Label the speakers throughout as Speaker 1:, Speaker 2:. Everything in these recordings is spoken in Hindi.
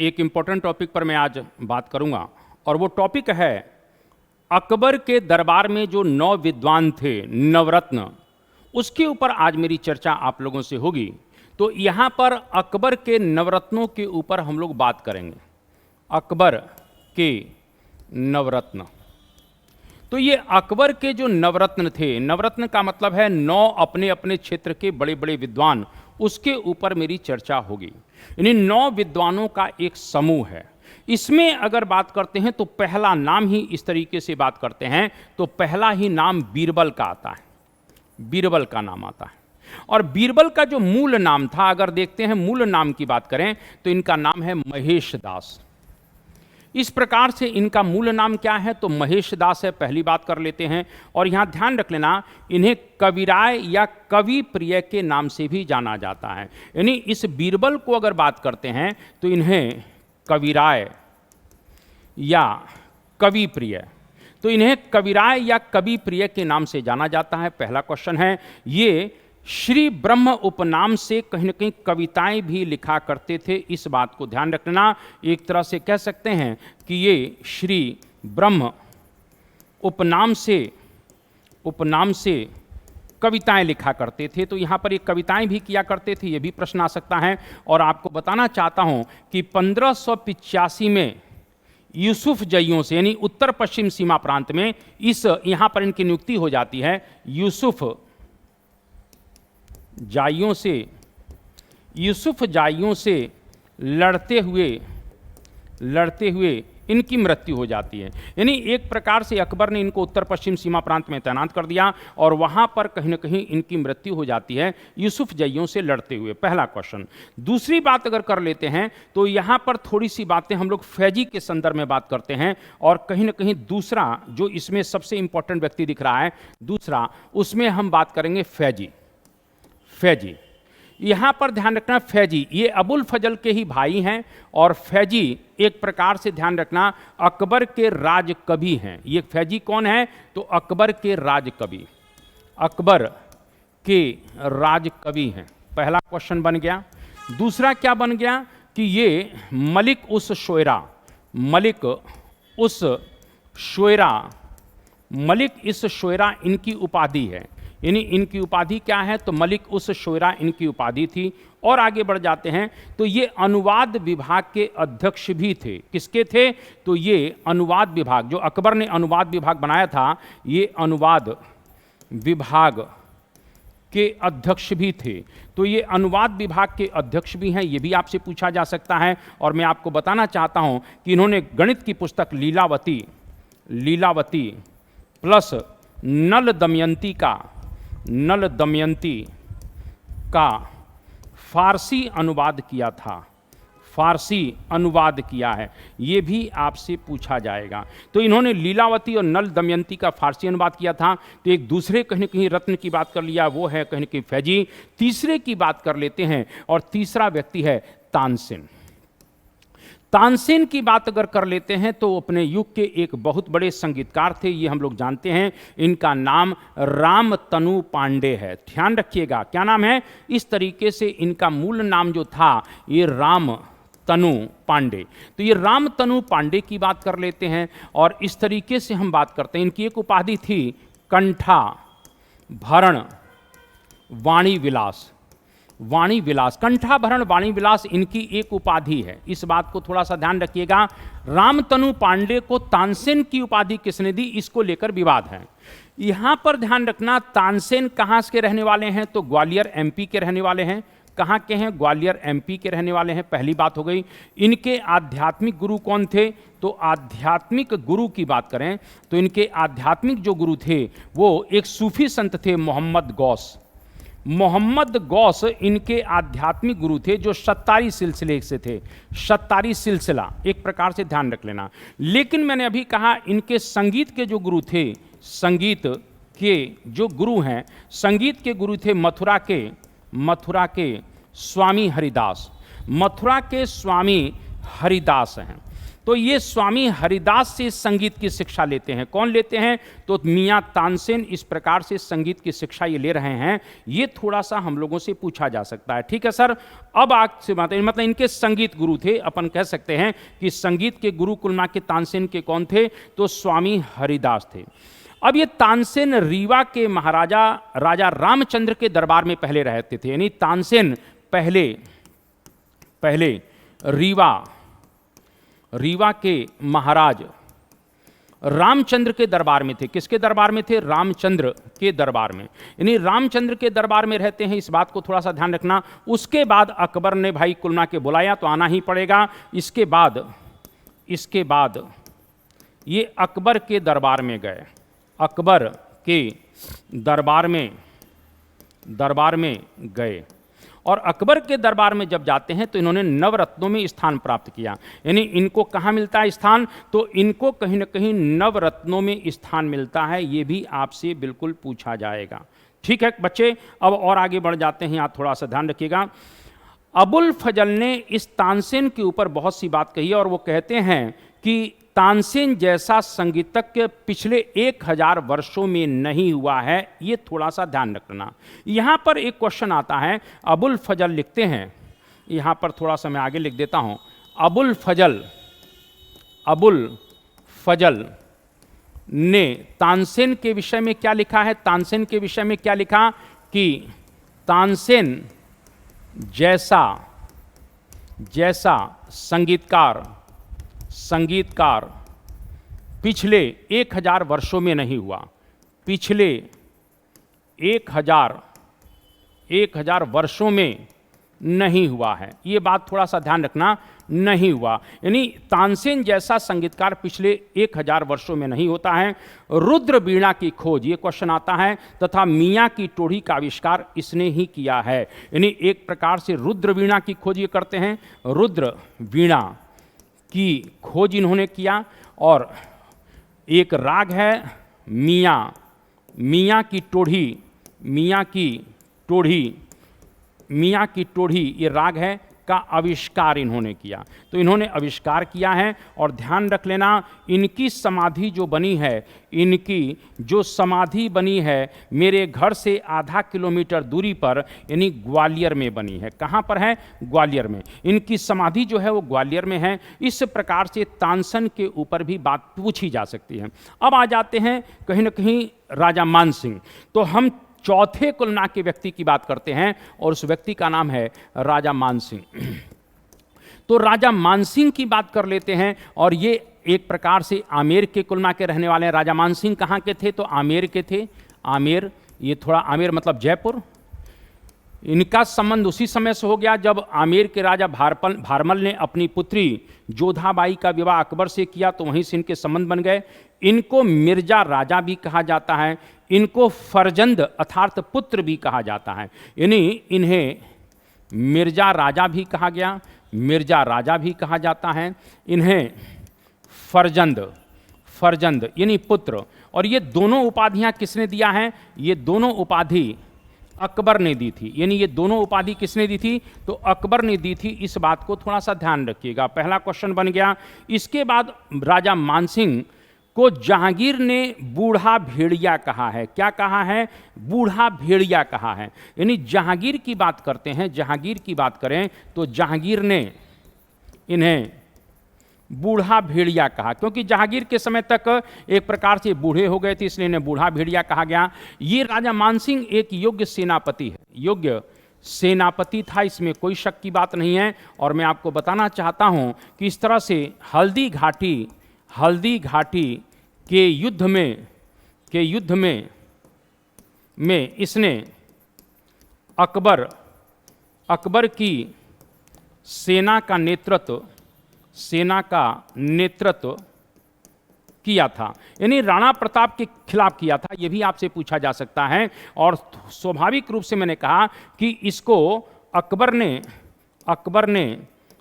Speaker 1: एक इम्पोर्टेंट टॉपिक पर मैं आज बात करूंगा और वो टॉपिक है अकबर के दरबार में जो 9 विद्वान थे, नवरत्न, उसके ऊपर आज मेरी चर्चा आप लोगों से होगी। तो यहाँ पर अकबर के नवरत्नों के ऊपर हम लोग बात करेंगे। अकबर के नवरत्न, तो ये अकबर के जो नवरत्न थे, नवरत्न का मतलब है 9 अपने अपने क्षेत्र के बड़े बड़े विद्वान, उसके ऊपर मेरी चर्चा होगी। यानी 9 विद्वानों का एक समूह है। इसमें अगर बात करते हैं तो पहला नाम ही इस तरीके से बात करते हैं तो पहला ही नाम बीरबल का आता है, बीरबल का नाम आता है। और बीरबल का जो मूल नाम था, अगर देखते हैं मूल नाम की बात करें तो इनका नाम है महेश दास। इस प्रकार से इनका मूल नाम क्या है तो महेश दास है, पहली बात कर लेते हैं। और यहाँ ध्यान रख लेना, इन्हें कविराय या कवि प्रिय के नाम से भी जाना जाता है। यानी इस बीरबल को अगर बात करते हैं तो इन्हें कविराय या कवि प्रिय, तो इन्हें कविराय या कवि प्रिय के नाम से जाना जाता है। पहला क्वेश्चन है, ये श्री ब्रह्म उपनाम से कहीं न कहीं कविताएं भी लिखा करते थे, इस बात को ध्यान रखना। एक तरह से कह सकते हैं कि ये श्री ब्रह्म उपनाम से कविताएं लिखा करते थे। तो यहाँ पर ये कविताएं भी किया करते थे, ये भी प्रश्न आ सकता है। और आपको बताना चाहता हूँ कि 1585 में यूसुफ जइयों से, यानी उत्तर पश्चिम सीमा प्रांत में, इस यहाँ पर इनकी नियुक्ति हो जाती है। यूसुफ जाइयों से लड़ते हुए इनकी मृत्यु हो जाती है। यानी एक प्रकार से अकबर ने इनको उत्तर पश्चिम सीमा प्रांत में तैनात कर दिया और वहाँ पर कहीं न कहीं इनकी मृत्यु हो जाती है यूसुफ जइयों से लड़ते हुए। पहला क्वेश्चन। दूसरी बात अगर कर लेते हैं तो यहाँ पर थोड़ी सी बातें हम लोग फैजी के संदर्भ में बात करते हैं। और कहीं न कहीं दूसरा जो इसमें सबसे इंपॉर्टेंट व्यक्ति दिख रहा है, दूसरा, उसमें हम बात करेंगे फैजी। यहाँ पर ध्यान रखना, फैजी ये अबुल फजल के ही भाई हैं और फैजी एक प्रकार से ध्यान रखना अकबर के राज कवि हैं। ये फैजी कौन है तो अकबर के राज कवि हैं। पहला क्वेश्चन बन गया। दूसरा क्या बन गया कि ये मलिक उस शोयरा इनकी उपाधि है। यानी इनकी उपाधि क्या है तो मलिक उस शोयरा इनकी उपाधि थी। और आगे बढ़ जाते हैं तो ये अनुवाद विभाग के अध्यक्ष भी थे। किसके थे तो ये अनुवाद विभाग, जो अकबर ने अनुवाद विभाग बनाया था, ये अनुवाद विभाग के अध्यक्ष भी थे। तो ये अनुवाद विभाग के अध्यक्ष भी हैं, ये भी आपसे पूछा जा सकता है। और मैं आपको बताना चाहता हूं कि इन्होंने गणित की पुस्तक लीलावती प्लस नल दमयंती का फारसी अनुवाद किया है, ये भी आपसे पूछा जाएगा। तो इन्होंने लीलावती और नल दमयंती का फारसी अनुवाद किया था। तो एक दूसरे कहीं न कहीं रत्न की बात कर लिया, वो है कहीं न कहीं फैजी। तीसरे की बात कर लेते हैं और तीसरा व्यक्ति है तानसेन की बात अगर कर लेते हैं तो अपने युग के एक बहुत बड़े संगीतकार थे, ये हम लोग जानते हैं। इनका नाम रामतनु पांडे है। ध्यान रखिएगा क्या नाम है, इस तरीके से इनका मूल नाम जो था ये रामतनु पांडे। तो ये रामतनु पांडे की बात कर लेते हैं। और इस तरीके से हम बात करते हैं, इनकी एक उपाधि थी कंठाभरण वाणी विलास इनकी एक उपाधि है। इस बात को थोड़ा सा ध्यान रखिएगा। रामतनु पांडे को तानसेन की उपाधि किसने दी, इसको लेकर विवाद है। यहां पर ध्यान रखना, तानसेन कहां के रहने वाले हैं तो ग्वालियर एमपी के रहने वाले हैं। कहां के हैं, ग्वालियर एमपी के रहने वाले हैं, पहली बात हो गई। इनके आध्यात्मिक गुरु कौन थे तो आध्यात्मिक गुरु की बात करें तो इनके आध्यात्मिक जो गुरु थे वो एक सूफी संत थे, मोहम्मद गौस इनके आध्यात्मिक गुरु थे, जो सत्तारी सिलसिले से थे। सत्तारी सिलसिला एक प्रकार से ध्यान रख लेना। लेकिन मैंने अभी कहा इनके संगीत के जो गुरु थे, संगीत के जो गुरु हैं, संगीत के गुरु थे मथुरा के स्वामी हरिदास हैं। तो ये स्वामी हरिदास से संगीत की शिक्षा लेते हैं। कौन लेते हैं? तो मियाँ तानसेन इस प्रकार से संगीत की शिक्षा ये ले रहे हैं। ये थोड़ा सा हम लोगों से पूछा जा सकता है। ठीक है सर, अब आज से बात है, मतलब इनके संगीत गुरु थे, अपन कह सकते हैं कि संगीत के गुरु कुलमा के तानसेन के कौन थे? तो स्वामी हरिदास थे। अब ये तानसेन रीवा के महाराजा राजा रामचंद्र के दरबार में पहले रहते थे, यानी तानसेन पहले रीवा के महाराज रामचंद्र के दरबार में थे। किसके दरबार में थे? रामचंद्र के दरबार में, यानी रामचंद्र के दरबार में रहते हैं। इस बात को थोड़ा सा ध्यान रखना। उसके बाद अकबर ने भाई कुलमा के बुलाया तो आना ही पड़ेगा। इसके बाद ये अकबर के दरबार में गए। अकबर के दरबार में गए और अकबर के दरबार में जब जाते हैं तो इन्होंने नवरत्नों में स्थान प्राप्त किया। यानी इनको कहाँ मिलता है स्थान? तो इनको कहीं ना कहीं नवरत्नों में स्थान मिलता है। ये भी आपसे बिल्कुल पूछा जाएगा। ठीक है बच्चे, अब और आगे बढ़ जाते हैं। यहाँ थोड़ा सा ध्यान रखिएगा। अबुल फजल ने इस तानसेन के ऊपर बहुत सी बात कही है और वो कहते हैं कि तानसेन जैसा संगीतज्ञ पिछले 1000 वर्षों में नहीं हुआ है। ये थोड़ा सा ध्यान रखना। यहाँ पर एक क्वेश्चन आता है। अबुल फजल लिखते हैं, यहाँ पर थोड़ा सा मैं आगे लिख देता हूँ। अबुल फजल ने तानसेन के विषय में क्या लिखा है? तानसेन के विषय में क्या लिखा कि तानसेन जैसा संगीतकार पिछले 1000 वर्षों में नहीं हुआ। पिछले 1000 वर्षों में नहीं हुआ है। ये बात थोड़ा सा ध्यान रखना, नहीं हुआ। यानी तानसेन जैसा संगीतकार पिछले 1000 वर्षों में नहीं होता है। रुद्र वीणा की खोज, ये क्वेश्चन आता है, तथा मियाँ की टोढ़ी का आविष्कार इसने ही किया है। यानी एक प्रकार से रुद्र वीणा की खोज ये करते हैं। रुद्र वीणा की खोज इन्होंने किया। और एक राग है मियाँ की टोढ़ी, ये राग है का आविष्कार इन्होंने किया। तो इन्होंने आविष्कार किया है। और ध्यान रख लेना, इनकी समाधि जो बनी है मेरे घर से आधा किलोमीटर दूरी पर, यानी ग्वालियर में बनी है। कहाँ पर है? ग्वालियर में। इनकी समाधि जो है वो ग्वालियर में है। इस प्रकार से तानसेन के ऊपर भी बात पूछी जा सकती है। अब आ जाते हैं कहीं ना कहीं राजा मानसिंह। तो हम चौथे कुलना के व्यक्ति की बात करते हैं और उस व्यक्ति का नाम है राजा मानसिंह। तो राजा मानसिंह की बात कर लेते हैं। और ये एक प्रकार से आमेर के कुलना के रहने वाले हैं। राजा मानसिंह कहाँ के थे? तो आमेर के थे। आमेर, ये थोड़ा आमेर मतलब जयपुर। इनका संबंध उसी समय से हो गया जब आमेर के राजा भारमल ने अपनी पुत्री जोधाबाई का विवाह अकबर से किया, तो वहीं से इनके संबंध बन गए। इनको मिर्जा राजा भी कहा जाता है। इनको फरजंद अर्थात पुत्र भी कहा जाता है। यानी इन्हें मिर्जा राजा भी कहा जाता है। इन्हें फरजंद यानी पुत्र। और ये दोनों उपाधियां किसने दिया है? ये दोनों उपाधि अकबर ने दी थी। यानी ये दोनों उपाधि किसने दी थी? तो अकबर ने दी थी। इस बात को थोड़ा सा ध्यान रखिएगा। पहला क्वेश्चन बन गया। इसके बाद राजा मानसिंह को जहांगीर ने बूढ़ा भेड़िया कहा है। क्या कहा है? बूढ़ा भेड़िया कहा है। यानी जहांगीर की बात करते हैं, जहांगीर की बात करें तो जहांगीर ने इन्हें बूढ़ा भेड़िया कहा, क्योंकि जहांगीर के समय तक एक प्रकार से बूढ़े हो गए थे, इसलिए इन्हें बूढ़ा भेड़िया कहा गया। ये राजा मानसिंह एक योग्य सेनापति है, योग्य सेनापति था, इसमें कोई शक की बात नहीं है। और मैं आपको बताना चाहता हूं कि इस तरह से हल्दी घाटी के युद्ध में इसने अकबर की सेना का नेतृत्व किया था। यानी राणा प्रताप के खिलाफ किया था। यह भी आपसे पूछा जा सकता है। और स्वाभाविक रूप से मैंने कहा कि इसको अकबर ने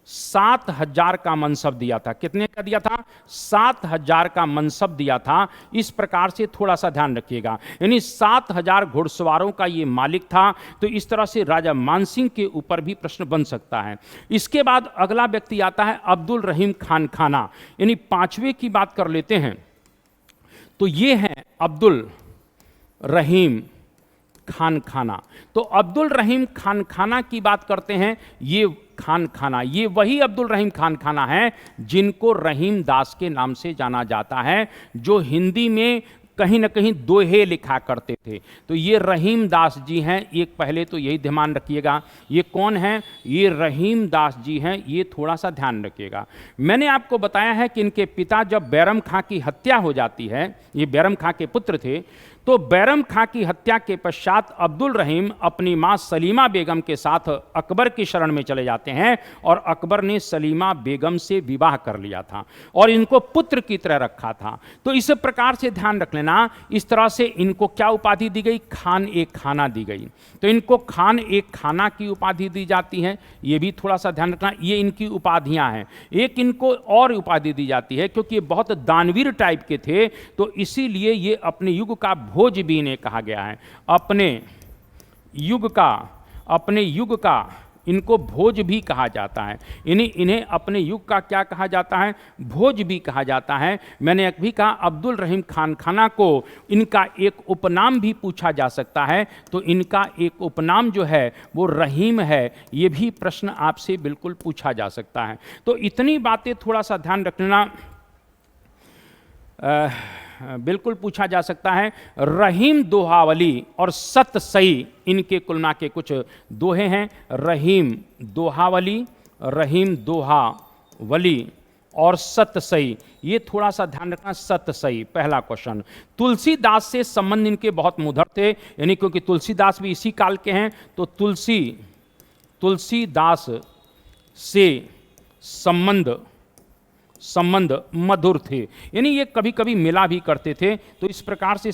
Speaker 1: 7,000 का मनसब दिया था। कितने का दिया था? 7,000 का मनसब दिया था। इस प्रकार से थोड़ा सा ध्यान रखिएगा, यानी 7,000 घुड़सवारों का ये मालिक था। तो इस तरह से राजा मानसिंह के ऊपर भी प्रश्न बन सकता है। इसके बाद अगला व्यक्ति आता है अब्दुल रहीम खान खाना, यानी पांचवे की बात कर लेते हैं। तो ये हैं अब्दुल रहीम खान खाना। तो अब्दुल रहीम खान खाना की बात करते हैं। ये खान खाना, ये वही अब्दुल रहीम खान खाना है जिनको रहीम दास के नाम से जाना जाता है, जो हिंदी में कहीं ना कहीं दोहे लिखा करते थे। तो ये रहीम दास जी हैं। एक पहले तो यही ध्यान रखिएगा, ये कौन हैं? ये रहीम दास जी हैं, ये थोड़ा सा ध्यान रखिएगा। मैंने आपको बताया है कि इनके पिता जब बैरम खां की हत्या हो जाती है, ये बैरम खां के पुत्र थे, तो बैरम खां की हत्या के पश्चात अब्दुल रहीम अपनी मां सलीमा बेगम के साथ अकबर की शरण में चले जाते हैं और अकबर ने सलीमा बेगम से विवाह कर लिया था और इनको पुत्र की तरह रखा था। तो इस प्रकार से ध्यान रख लेना, इस तरह से इनको क्या उपाधि दी गई? खान ए खाना दी गई। तो इनको खान ए खाना की उपाधि दी जाती है, ये भी थोड़ा सा ध्यान रखना। ये इनकी उपाधियां हैं। एक इनको और उपाधि दी जाती है क्योंकि ये बहुत दानवीर टाइप के थे, तो इसीलिए ये अपने युग का भोज भी इन्हें कहा गया है। अपने युग का इनको भोज भी कहा जाता है। इन्हें अपने युग का क्या कहा जाता है? भोज भी कहा जाता है। मैंने अभी कहा अब्दुल रहीम खान खाना को इनका एक उपनाम भी पूछा जा सकता है, तो इनका एक उपनाम जो है वो रहीम है। ये भी प्रश्न आपसे बिल्कुल पूछा जा सकता है। तो इतनी बातें थोड़ा सा ध्यान रखना, बिल्कुल पूछा जा सकता है। रहीम दोहावली और सत सई इनके कुलना के कुछ दोहे हैं। रहीम दोहावली, रहीम दोहावली और सत सई, ये थोड़ा सा ध्यान रखना। सत सई पहला क्वेश्चन। तुलसीदास से संबंध इनके बहुत मुधर थे, यानी क्योंकि तुलसीदास भी इसी काल के हैं, तो तुलसीदास से संबंध मधुर थे, यानी ये कभी कभी मिला भी करते थे। तो इस प्रकार से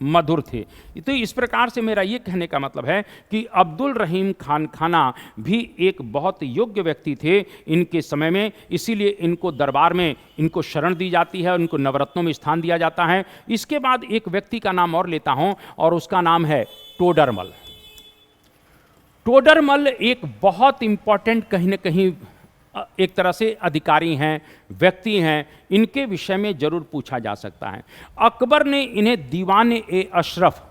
Speaker 1: मधुर थे। तो इस प्रकार से मेरा ये कहने का मतलब है कि अब्दुल रहीम खान खाना भी एक बहुत योग्य व्यक्ति थे इनके समय में, इसीलिए इनको दरबार में इनको शरण दी जाती है और इनको नवरत्नों में स्थान दिया जाता है। इसके बाद एक व्यक्ति का नाम और लेता हूं और उसका नाम है टोडरमल। टोडरमल एक बहुत इंपॉर्टेंट कहीं ना कहीं एक तरह से अधिकारी हैं, व्यक्ति हैं, इनके विषय में जरूर पूछा जा सकता है। अकबर ने इन्हें दीवान ए अशरफ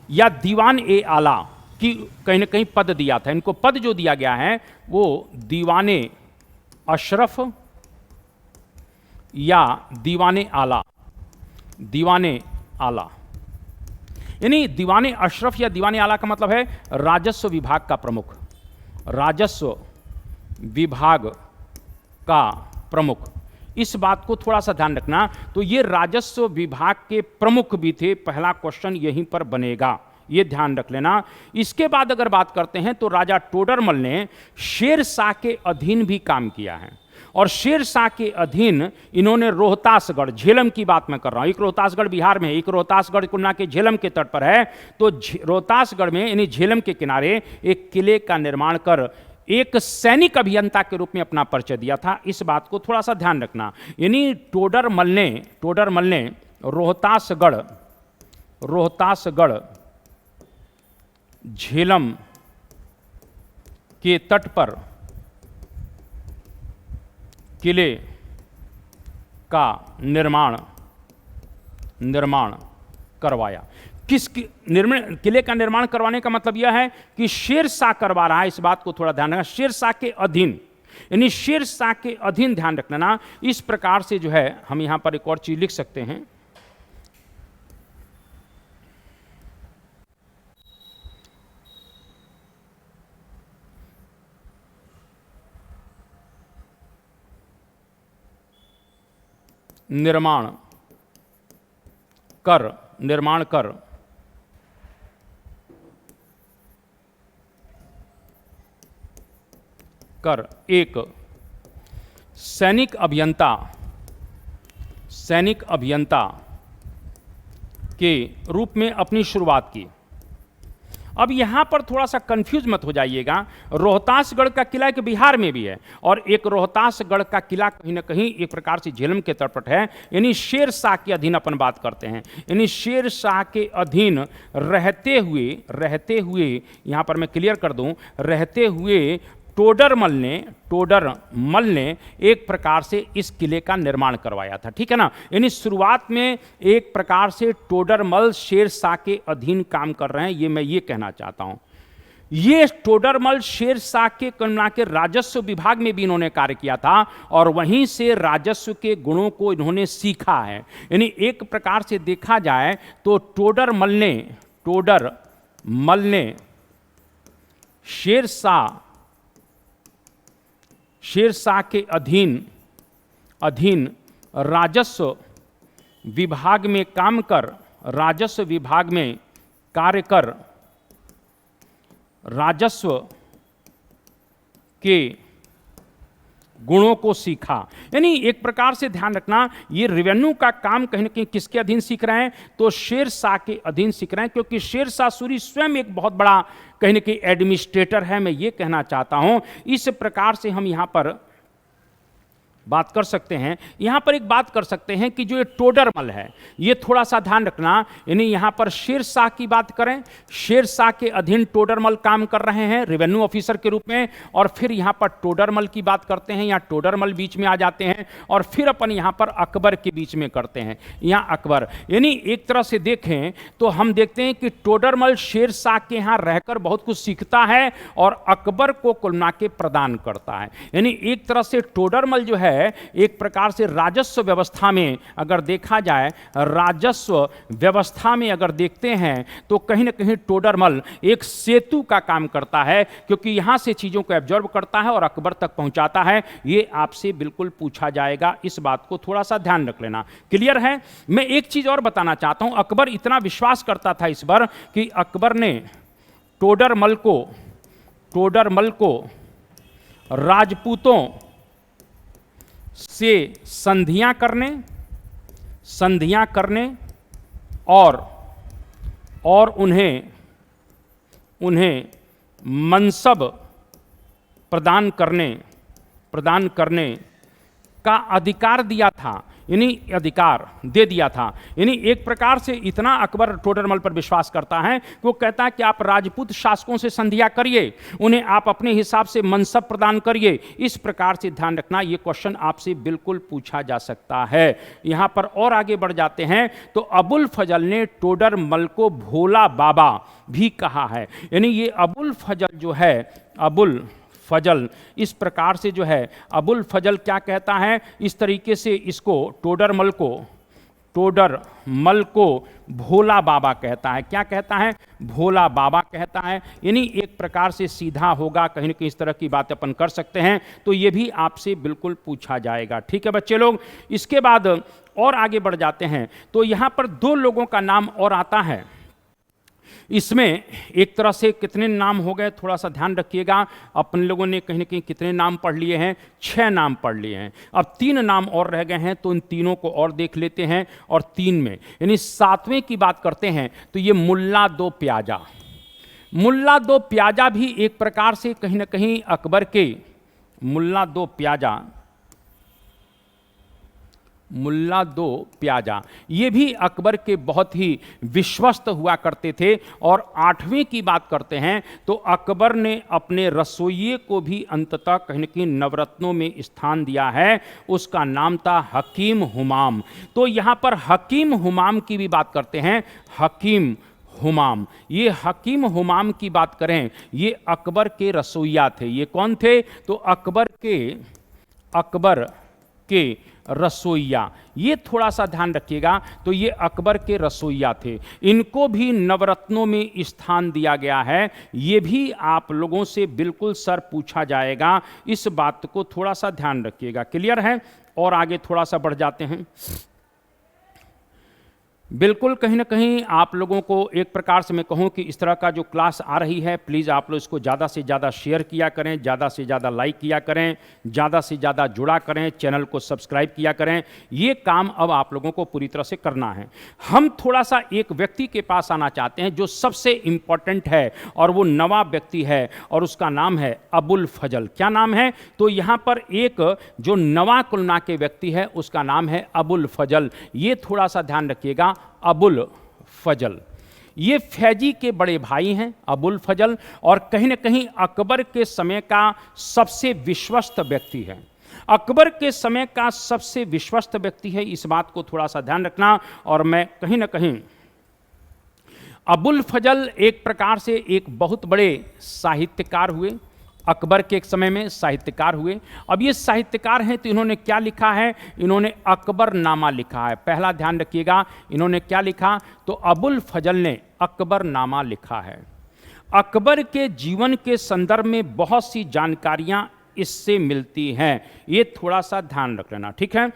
Speaker 1: या दीवान ए आला की कहीं ना कहीं पद दिया था। इनको पद जो दिया गया है वो दीवाने अशरफ या दीवाने आला, दीवाने आला, यानी दीवाने अशरफ या दीवाने आला का मतलब है राजस्व विभाग का प्रमुख, राजस्व विभाग का प्रमुख। इस बात को थोड़ा सा ध्यान रखना। तो ये राजस्व विभाग के प्रमुख भी थे, पहला क्वेश्चन यहीं पर बनेगा, ये ध्यान रख लेना। इसके बाद अगर बात करते हैं तो राजा टोडरमल ने शेर शाह के अधीन भी काम किया है और शेर शाह के अधीन इन्होंने रोहतासगढ़, झेलम की बात मैं कर रहा हूँ, एक रोहतासगढ़ बिहार में है, एक रोहतासगढ़ कुन्ना के झेलम के तट पर है। तो रोहतासगढ़ में यानी झेलम के किनारे एक किले का निर्माण कर एक सैनिक अभियंता के रूप में अपना परिचय दिया था। इस बात को थोड़ा सा ध्यान रखना। यानी टोडरमल ने रोहतासगढ़ झेलम के तट पर किले का निर्माण करवाया। किले का निर्माण करवाने का मतलब यह है कि शेर शाह करवा रहा है, इस बात को थोड़ा ध्यान रखना। शेर शाह के अधीन, यानी शेर शाह के अधीन, ध्यान रखना। इस प्रकार से जो है हम यहां पर एक और चीज लिख सकते हैं। निर्माण कर एक सैनिक अभियंता के रूप में अपनी शुरुआत की। अब यहाँ पर थोड़ा सा कंफ्यूज मत हो जाइएगा। रोहतासगढ़ का किला एक बिहार में भी है और एक रोहतासगढ़ का किला कहीं ना कहीं एक प्रकार से झेलम के तर्पट है, यानी शेर शाह के अधीन अपन बात करते हैं। यानी शेर शाह के अधीन रहते हुए यहाँ पर मैं क्लियर कर दूं, रहते हुए टोडरमल ने एक प्रकार से इस किले का निर्माण करवाया था, ठीक है ना। यानी शुरुआत में एक प्रकार से टोडरमल शेर शाह के अधीन काम कर रहे हैं, ये मैं ये कहना चाहता हूं। ये टोडरमल शेर शाह के कन्या के राजस्व विभाग में भी इन्होंने कार्य किया था और वहीं से राजस्व के गुणों को इन्होंने सीखा है। यानी एक प्रकार से देखा जाए तो टोडरमल ने शेर शाह के अधीन राजस्व विभाग में काम कर, राजस्व विभाग में कार्य कर, राजस्व के गुणों को सीखा। यानी एक प्रकार से ध्यान रखना, ये रेवेन्यू का काम कहीं ना कहीं किसके अधीन सीख रहे हैं, तो शेर शाह के अधीन सीख रहे हैं, क्योंकि शेर शाह सूरी स्वयं एक बहुत बड़ा कहीं ना कहीं एडमिनिस्ट्रेटर है, मैं ये कहना चाहता हूं। इस प्रकार से हम यहां पर बात कर सकते हैं। यहां पर एक बात कर सकते हैं कि जो ये टोडरमल है, ये थोड़ा सा ध्यान रखना, यानी यहां पर शेर शाह की बात करें, शेर शाह के अधीन टोडरमल काम कर रहे हैं रेवेन्यू ऑफिसर के रूप में, और फिर यहां पर टोडरमल की बात करते हैं, यहां टोडरमल बीच में आ जाते हैं, और फिर अपन यहां पर अकबर के बीच में करते हैं, यहां अकबर। यानी एक तरह से देखें तो हम देखते हैं कि टोडरमल शेर शाह के यहां रहकर बहुत कुछ सीखता है और अकबर को कुल मिला के प्रदान करता है। यानी एक तरह से टोडरमल जो है एक प्रकार से राजस्व व्यवस्था में अगर देखा जाए, राजस्व व्यवस्था में अगर देखते हैं तो कहीं ना कहीं टोडरमल एक सेतु का काम करता है, क्योंकि यहां से चीजों को एब्जॉर्ब करता है और अकबर तक पहुंचाता है। ये आपसे बिल्कुल पूछा जाएगा, इस बात को थोड़ा सा ध्यान रख लेना। क्लियर है। मैं एक चीज और बताना चाहता हूं, अकबर इतना विश्वास करता था इस पर कि अकबर ने टोडरमल को राजपूतों से संधियां करने और उन्हें मनसब प्रदान करने का अधिकार दिया था, यानी अधिकार दे दिया था। यानी एक प्रकार से इतना अकबर टोडरमल पर विश्वास करता है कि वो कहता है कि आप राजपूत शासकों से संधियां करिए, उन्हें आप अपने हिसाब से मनसब प्रदान करिए। इस प्रकार से ध्यान रखना, ये क्वेश्चन आपसे बिल्कुल पूछा जा सकता है। यहां पर और आगे बढ़ जाते हैं तो अबुल फजल ने टोडरमल को भोला बाबा भी कहा है। यानी ये अबुल फजल जो है, अबुल फजल इस प्रकार से जो है, अबुल फजल क्या कहता है, इस तरीके से इसको टोडरमल को भोला बाबा कहता है। क्या कहता है? भोला बाबा कहता है। यानी एक प्रकार से सीधा होगा, कहीं ना कहीं इस तरह की बात अपन कर सकते हैं, तो ये भी आपसे बिल्कुल पूछा जाएगा। ठीक है बच्चे लोग। इसके बाद और आगे बढ़ जाते हैं तो यहां पर दो लोगों का नाम और आता है। इसमें एक तरह से कितने नाम हो गए, थोड़ा सा ध्यान रखिएगा। अपन लोगों ने कहीं ना कहीं कितने नाम पढ़ लिए हैं? 6 नाम पढ़ लिए हैं। अब 3 नाम और रह गए हैं, तो इन तीनों को और देख लेते हैं। और 3 में यानी 7वें की बात करते हैं तो ये मुल्ला दो प्याजा भी एक प्रकार से कहीं ना कहीं अकबर के मुल्ला दो प्याजा ये भी अकबर के बहुत ही विश्वस्त हुआ करते थे। और 8वें की बात करते हैं तो अकबर ने अपने रसोइये को भी अंततः कहीं न कहीं नवरत्नों में स्थान दिया है, उसका नाम था हकीम हुमाम। तो यहाँ पर हकीम हुमाम की भी बात करते हैं। हकीम हुमाम, ये हकीम हुमाम की बात करें, ये अकबर के रसोइया थे। ये कौन थे? तो अकबर के रसोइया, ये थोड़ा सा ध्यान रखिएगा। तो ये अकबर के रसोइया थे, इनको भी नवरत्नों में स्थान दिया गया है। ये भी आप लोगों से बिल्कुल सर पूछा जाएगा, इस बात को थोड़ा सा ध्यान रखिएगा। क्लियर है। और आगे थोड़ा सा बढ़ जाते हैं। बिल्कुल, कहीं न कहीं आप लोगों को एक प्रकार से मैं कहूँ कि इस तरह का जो क्लास आ रही है, प्लीज़ आप लोग इसको ज़्यादा से ज़्यादा शेयर किया करें, ज़्यादा से ज़्यादा लाइक किया करें, ज़्यादा से ज़्यादा जुड़ा करें, चैनल को सब्सक्राइब किया करें। ये काम अब आप लोगों को पूरी तरह से करना है। हम थोड़ा-सा एक व्यक्ति के पास आना चाहते हैं जो सबसे इम्पोर्टेंट है और वो नवा व्यक्ति है और उसका नाम है अबुल फजल। क्या नाम है? तो यहाँ पर एक जो नवा कुलना के व्यक्ति है उसका नाम है अबुल फजल। ये थोड़ा-सा ध्यान रखिएगा, अबुल फजल। ये फैजी के बड़े भाई हैं अबुल फजल, और कहीं न कहीं अकबर के समय का सबसे विश्वस्त व्यक्ति है। अकबर के समय का सबसे विश्वस्त व्यक्ति है, इस बात को थोड़ा सा ध्यान रखना। और मैं कहीं न कहीं अबुल फजल एक प्रकार से एक बहुत बड़े साहित्यकार हुए, अकबर के एक समय में साहित्यकार हुए। अब ये साहित्यकार हैं तो इन्होंने क्या लिखा है? इन्होंने अकबरनामा लिखा है। पहला ध्यान रखिएगा, इन्होंने क्या लिखा? तो अबुल फजल ने अकबरनामा लिखा है। अकबर के जीवन के संदर्भ में बहुत सी जानकारियां इससे मिलती हैं, ये थोड़ा सा ध्यान रख लेना, ठीक है।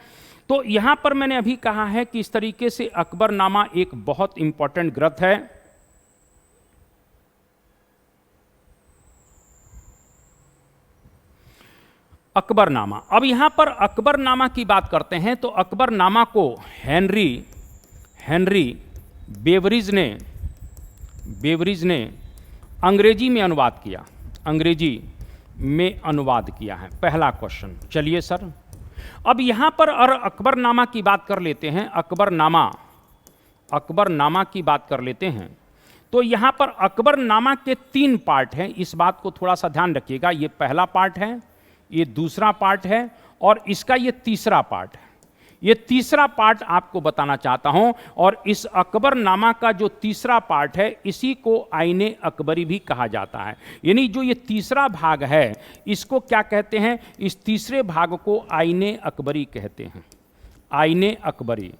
Speaker 1: तो यहाँ पर मैंने अभी कहा है कि इस तरीके से अकबरनामा एक बहुत इंपॉर्टेंट ग्रंथ है। अकबरनामा, अब यहाँ पर अकबरनामा की बात करते हैं तो अकबरनामा को हेनरी बेवरिज ने अंग्रेजी में अनुवाद किया, अंग्रेजी में अनुवाद किया है। पहला क्वेश्चन, चलिए सर अब यहाँ पर और अकबरनामा की बात कर लेते हैं। अकबरनामा की बात कर लेते हैं तो यहाँ पर अकबरनामा के 3 पार्ट हैं, इस बात को थोड़ा सा ध्यान रखिएगा। ये पहला पार्ट है, ये दूसरा पार्ट है और इसका ये तीसरा पार्ट है। ये तीसरा पार्ट आपको बताना चाहता हूं, और इस अकबरनामा का जो तीसरा पार्ट है इसी को आईने अकबरी भी कहा जाता है। यानी जो ये तीसरा भाग है इसको क्या कहते हैं? इस तीसरे भाग को आईने अकबरी कहते हैं, आईने अकबरी।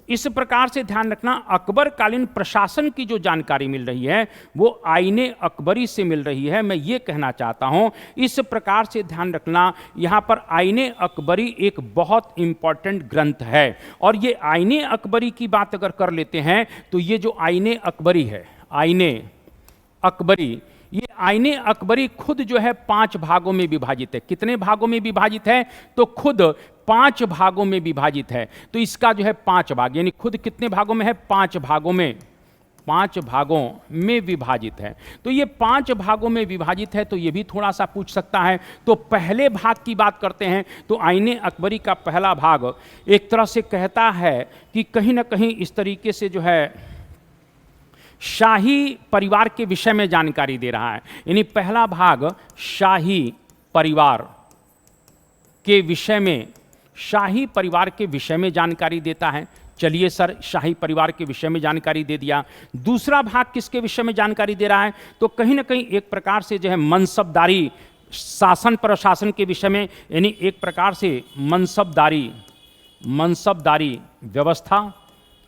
Speaker 1: इस प्रकार से ध्यान रखना, अकबर कालीन प्रशासन की जो जानकारी मिल रही है वो आईने अकबरी से मिल रही है, मैं ये कहना चाहता हूँ। इस प्रकार से ध्यान रखना, यहाँ पर आईने अकबरी एक बहुत इंपॉर्टेंट ग्रंथ है। और ये आईने अकबरी की बात अगर कर लेते हैं तो ये जो आईने अकबरी है, आईने अकबरी, ये आईने अकबरी खुद जो है 5 भागों में विभाजित है। कितने भागों में विभाजित है? तो खुद 5 भागों में विभाजित है। तो इसका जो है 5 भाग, यानी खुद कितने भागों में है? 5 भागों में, 5 भागों में विभाजित है। तो ये 5 भागों में विभाजित है, तो ये भी थोड़ा सा पूछ सकता है। तो पहले भाग की बात करते हैं तो आईने अकबरी का पहला भाग एक तरह से कहता है कि कहीं ना कहीं इस तरीके से जो है शाही परिवार के विषय में जानकारी दे रहा है। यानी पहला भाग शाही परिवार के विषय में, शाही परिवार के विषय में जानकारी देता है। चलिए सर, शाही परिवार के विषय में जानकारी दे दिया। दूसरा भाग किसके विषय में जानकारी दे रहा है? तो कहीं ना कहीं एक प्रकार से जो है मनसबदारी, शासन प्रशासन के विषय में, यानी एक प्रकार से मनसबदारी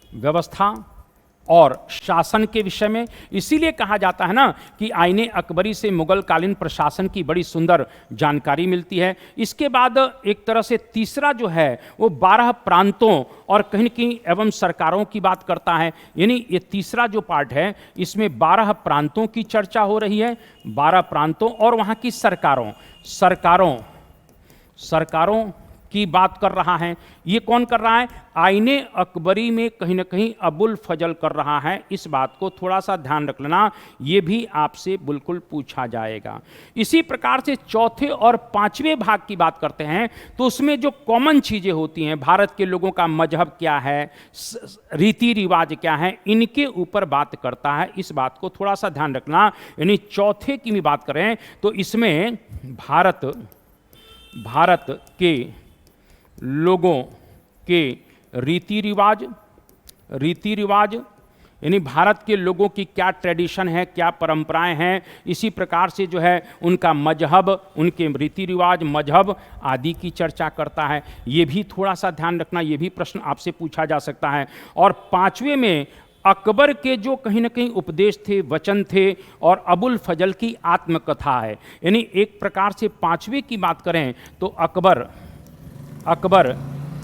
Speaker 1: व्यवस्था और शासन के विषय में। इसीलिए कहा जाता है ना कि आईने अकबरी से मुगल कालीन प्रशासन की बड़ी सुंदर जानकारी मिलती है। इसके बाद एक तरह से तीसरा जो है वो 12 प्रांतों और कहीं न कहीं एवं सरकारों की बात करता है। यानी ये तीसरा जो पार्ट है इसमें 12 प्रांतों की चर्चा हो रही है, 12 प्रांतों और वहाँ की सरकारों की बात कर रहा है। ये कौन कर रहा है? आईने अकबरी में कहीं ना कहीं अबुल फजल कर रहा है। इस बात को थोड़ा सा ध्यान रख लेना, ये भी आपसे बिल्कुल पूछा जाएगा। इसी प्रकार से चौथे और 5वें भाग की बात करते हैं तो उसमें जो कॉमन चीज़ें होती हैं, भारत के लोगों का मजहब क्या है, रीति रिवाज क्या है, इनके ऊपर बात करता है। इस बात को थोड़ा सा ध्यान रखना। यानी चौथे की भी बात करें तो इसमें भारत के लोगों के रीति रिवाज, यानी भारत के लोगों की क्या ट्रेडिशन है, क्या परंपराएं हैं, इसी प्रकार से जो है उनका मजहब, उनके रीति रिवाज, मजहब आदि की चर्चा करता है। ये भी थोड़ा सा ध्यान रखना, ये भी प्रश्न आपसे पूछा जा सकता है। और 5वें में अकबर के जो कहीं ना कहीं उपदेश थे, वचन थे, और अबुल फजल की आत्मकथा है। यानी एक प्रकार से 5वें की बात करें तो अकबर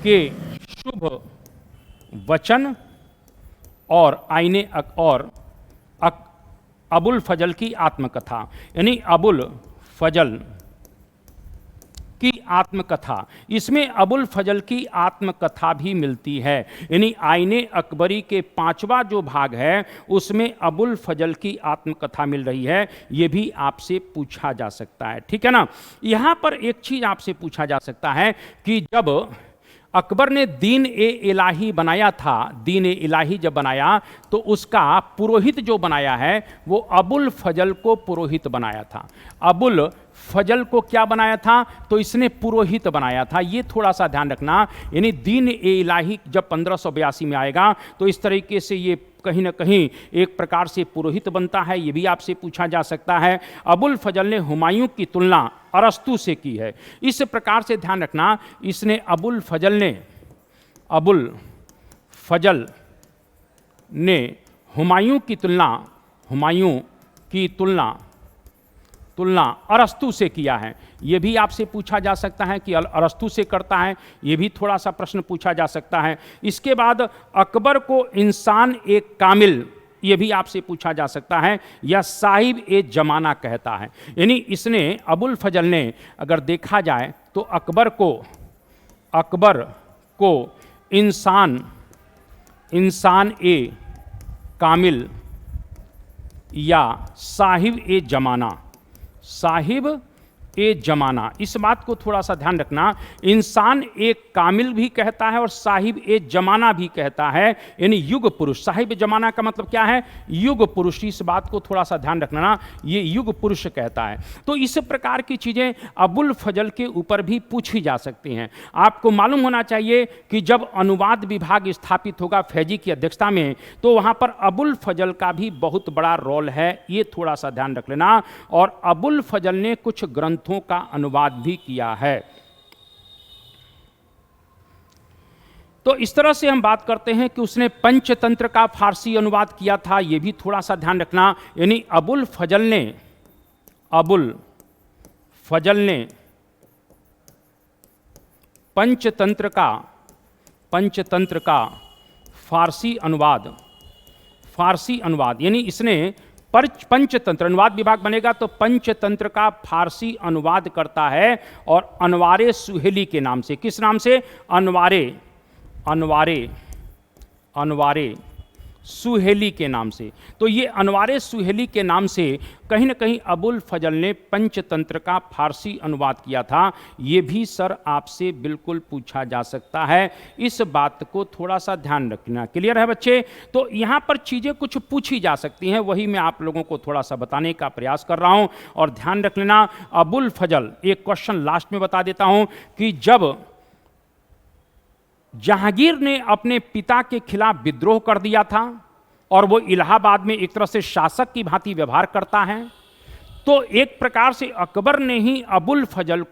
Speaker 1: के शुभ वचन और आईने और अबुल फजल की आत्मकथा, यानी अबुल फजल की आत्मकथा। इसमें अबुल फजल की आत्मकथा भी मिलती है, यानी आईने अकबरी के 5वां जो भाग है उसमें अबुल फजल की आत्मकथा मिल रही है। ये भी आपसे पूछा जा सकता है, ठीक है ना। यहां पर एक चीज आपसे पूछा जा सकता है कि जब अकबर ने दीन ए इलाही बनाया था, दीन ए इलाही जब बनाया तो उसका पुरोहित जो बनाया है वो अबुल फजल को पुरोहित बनाया था। अबुल फजल को क्या बनाया था? तो इसने पुरोहित बनाया था। ये थोड़ा सा ध्यान रखना, यानी दीन ए इलाही जब 1582 में आएगा तो इस तरीके से ये कहीं ना कहीं एक प्रकार से पुरोहित बनता है। ये भी आपसे पूछा जा सकता है। अबुल फजल ने हुमायूं की तुलना अरस्तू से की है, इस प्रकार से ध्यान रखना। इसने अबुल फजल ने हुमायूं की तुलना अरस्तू से किया है। यह भी आपसे पूछा जा सकता है कि अरस्तू से करता है, यह भी थोड़ा सा प्रश्न पूछा जा सकता है। इसके बाद अकबर को इंसान एक कामिल, यह भी आपसे पूछा जा सकता है, या साहिब ए जमाना कहता है। यानी इसने अबुल फजल ने अगर देखा जाए तो अकबर को इंसान ए कामिल या साहिब ए जमाना, इस बात को थोड़ा सा ध्यान रखना। इंसान एक कामिल भी कहता है और साहिब ए जमाना भी कहता है, यानी युग पुरुष। साहिब जमाना का मतलब क्या है? युग पुरुष। इस बात को थोड़ा सा ध्यान रखना, ये युग पुरुष कहता है। तो इस प्रकार की चीजें अबुल फजल के ऊपर भी पूछी जा सकती हैं। आपको मालूम होना चाहिए कि जब अनुवाद विभाग स्थापित होगा फैजी की अध्यक्षता में, तो वहां पर अबुल फजल का भी बहुत बड़ा रोल है, ये थोड़ा सा ध्यान रख लेना। और अबुल फजल ने कुछ ग्रंथों का अनुवाद भी किया है। तो इस तरह से हम बात करते हैं कि उसने पंचतंत्र का फारसी अनुवाद किया था, यह भी थोड़ा सा ध्यान रखना। यानी अबुल फजल ने पंचतंत्र का फारसी अनुवाद, यानी इसने पंचतंत्र, अनुवाद विभाग बनेगा तो पंचतंत्र का फारसी अनुवाद करता है, और अनवारे सुहेली के नाम से। किस नाम से? अनवारे सुहेली के नाम से। तो ये अनवारे सुहेली के नाम से कहीं ना कहीं अबुल फजल ने पंचतंत्र का फारसी अनुवाद किया था। ये भी सर आपसे बिल्कुल पूछा जा सकता है, इस बात को थोड़ा सा ध्यान रखना। क्लियर है बच्चे? तो यहाँ पर चीज़ें कुछ पूछी जा सकती हैं, वही मैं आप लोगों को थोड़ा सा बताने का प्रयास कर रहा हूँ। और ध्यान रख लेना अबुल फजल, एक क्वेश्चन लास्ट में बता देता हूँ कि जब जहांगीर ने अपने पिता के खिलाफ विद्रोह कर दिया था और वो इलाहाबाद में एक तरह से शासक की भांति व्यवहार करता है, तो एक प्रकार से अकबर ने ही अबुल फजल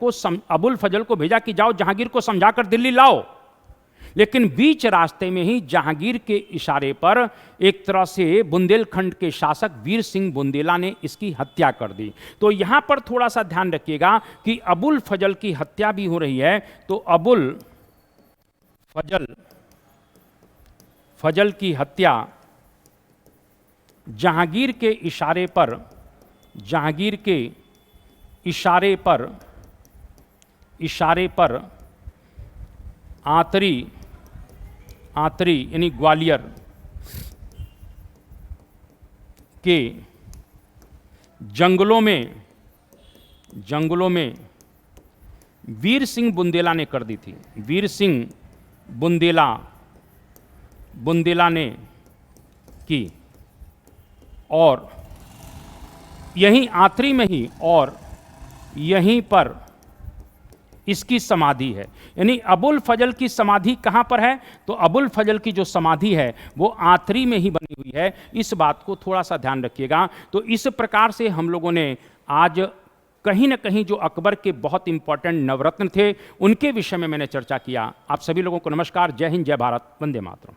Speaker 1: को भेजा कि जाओ जहांगीर को समझाकर दिल्ली लाओ। लेकिन बीच रास्ते में ही जहांगीर के इशारे पर एक तरह से बुंदेलखंड के शासक वीर सिंह बुंदेला ने इसकी हत्या कर दी। तो यहां पर थोड़ा सा ध्यान रखिएगा कि अबुल फजल की हत्या भी हो रही है, तो अबुल फजल की हत्या जहांगीर के इशारे पर आतरी यानी ग्वालियर के जंगलों में वीर सिंह बुंदेला ने कर दी थी। वीर सिंह बुंदेला ने की, और यहीं आतरी में ही, और यहीं पर इसकी समाधि है। यानी अबुल फजल की समाधि कहाँ पर है? तो अबुल फजल की जो समाधि है वो आतरी में ही बनी हुई है, इस बात को थोड़ा सा ध्यान रखिएगा। तो इस प्रकार से हम लोगों ने आज कहीं ना कहीं जो अकबर के बहुत इंपॉर्टेंट नवरत्न थे उनके विषय में मैंने चर्चा किया। आप सभी लोगों को नमस्कार, जय हिंद, जय भारत, वंदे मातरम।